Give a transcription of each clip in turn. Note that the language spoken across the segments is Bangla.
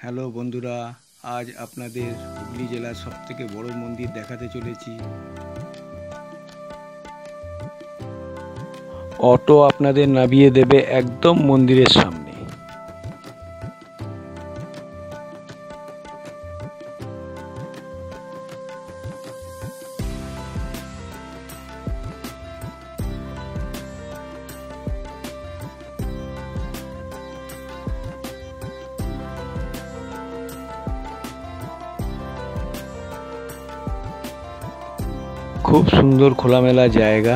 হ্যালো বন্ধুরা, আজ আপনাদের হুগলি জেলার সবথেকে বড় মন্দির দেখাতে চলেছি। অটো আপনাদের নামিয়ে দেবে একদম মন্দিরের সামনে। খুব সুন্দর খোলামেলা জায়গা।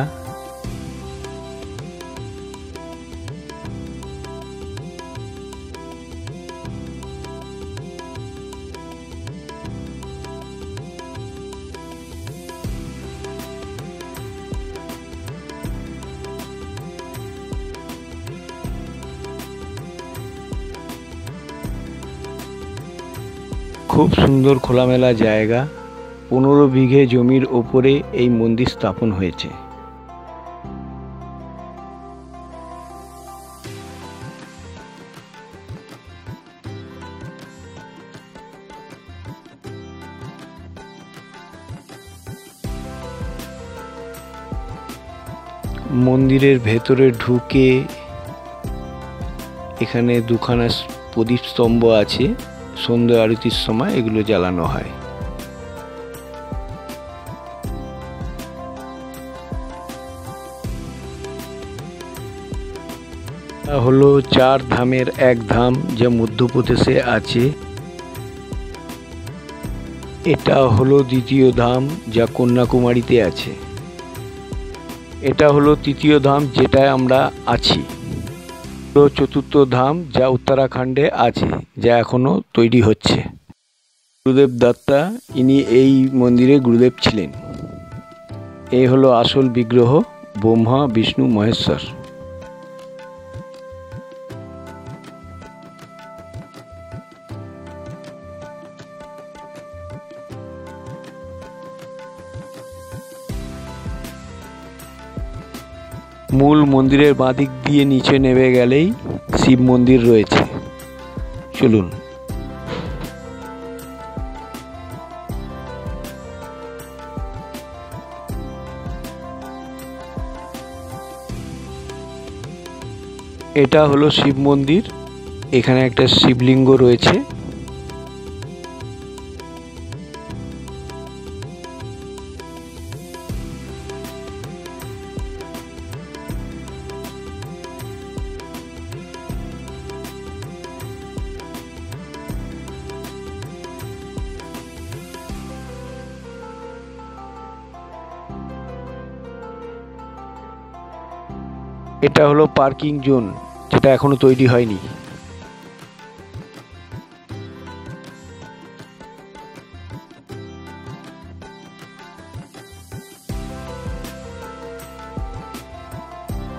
খুব সুন্দর খোলামেলা জায়গা। 15 বিঘে জমির ওপরে এই মন্দির স্থাপন হয়েছে। মন্দিরের ভেতরে ঢুকে এখানে দুখানা প্রদীপ স্তম্ভ আছে। সন্ধ্যা আরতির সময় এগুলো জ্বালানো হয়। হলো 4 ধামের এক ধাম, যা মধ্যপ্রদেশে আছে। এটা হলো দ্বিতীয় ধাম, যা কন্যাকুমারীতে আছে। এটা হলো তৃতীয় ধাম, যেটায় আমরা আছি। চতুর্থ ধাম, যা উত্তরাখণ্ডে আছে, যা এখনো তৈরি হচ্ছে। গুরুদেব দত্তা, ইনি এই মন্দিরে গুরুদেব ছিলেন। এই হলো আসল বিগ্রহ, ব্রহ্মা বিষ্ণু মহেশ্বর। মূল মন্দিরের বাঁদিক দিয়ে নিচে নেমে গেলেই শিব মন্দির রয়েছে। চলুন। এটা হলো শিব মন্দির। এখানে একটা শিবলিঙ্গ রয়েছে। এটা হলো পার্কিং জোন, যেটা এখনো তৈরি হয়নি।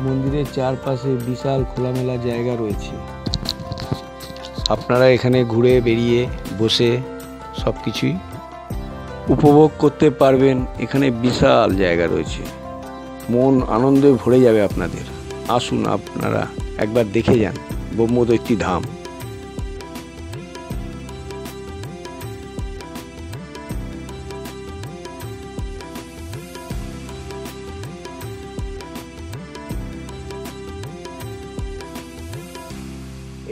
মন্দিরের চারপাশে বিশাল খোলামেলা জায়গা রয়েছে। আপনারা এখানে ঘুরে বেরিয়ে বসে সবকিছুই উপভোগ করতে পারবেন। এখানে বিশাল জায়গা রয়েছে। মন আনন্দে ভরে যাবে আপনাদের। আসুন, আপনারা একবার দেখে যান ব্রহ্মদৈত্যী ধাম।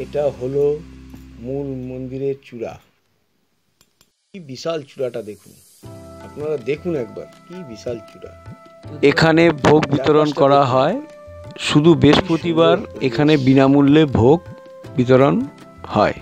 এটা হলো মূল মন্দিরের চূড়া। কি বিশাল চূড়াটা দেখুন, আপনারা দেখুন একবার, কি বিশাল চূড়া। এখানে ভোগ বিতরণ করা হয়। শুধু বৃহস্পতিবার এখানে বিনামূল্যে ভোগ বিতরণ হয়।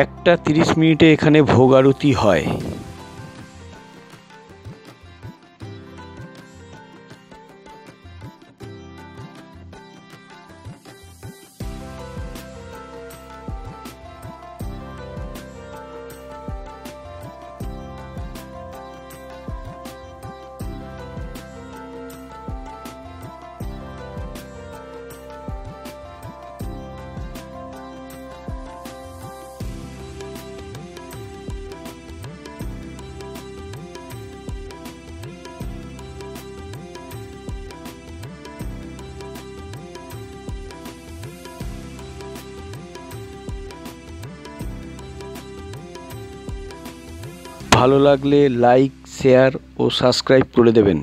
1:30 এখানে ভোগ আরতি হয়। ভালো লাগলে লাইক, শেয়ার ও সাবস্ক্রাইব করে দেবেন।